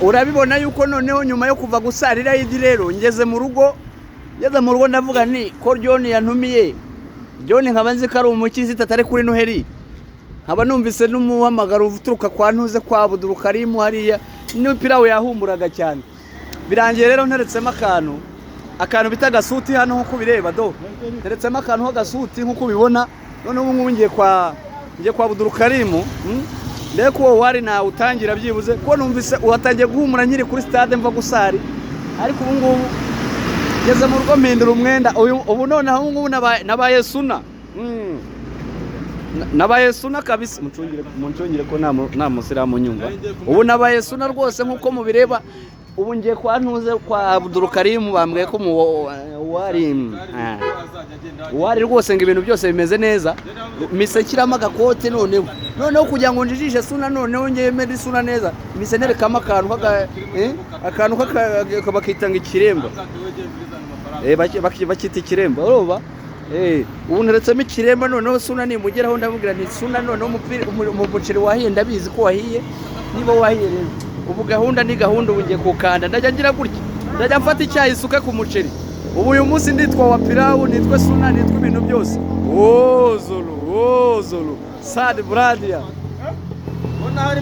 urabibona yuko noneho nyuma yo kuva gusarira Idi rero ngeze mu rugo ndavuga nti ko John yantumiye John nkaba nzi ko ari umukizita atari kuri Noheli nkaba numvise n'umuhamagaro uturuka kwa ntuze kwa Abdul Karim hariya n'ipirawo yahumburaga cyane birangiye rero nteretsemo akantu bita gasuti hano nko kubireba nteretsemo akantu ho gasuti nko kubibona none ubu ngubu ngiye kwa Abdul Karim ndeko wari na utangira byibuze ko numvise uwatangiye guhumura nyiri kuri stade mva gusari ariko ubu ngubu ngeze mu rugo mpindura umwenda ubu none aho ngubu nabaye suna nabaye suna kabisa muncungire ko nta musiramu nyumva ubu nabaye suna rwose nkuko mubireba ubu ngiye kwa ntuze kwa Abdul Karim bambwiye ko wari rwose ngo ibintu byose bimeze neza misekiramo agakote noneho kugira ngo njijishe suna noneho ngiye medi suna neza misenerekamo akantu bakitanga ikiremba bakita ikiremba urumva ubu nteretsemo ikiremba noneho suna nimugeraho ndamubwira nti suna noneho umuceri wahiye ndabizi ko wahiye niba wahiye rero ubu gahunda ni gahunda ubu ngiye kukanda ndajya ngira gutya ndajya mfata icyayi isuke ku muceri ubu uyu munsi nditwa wa pilawu nitwe suna nitwe ibintu byose Zulu Sad Bradia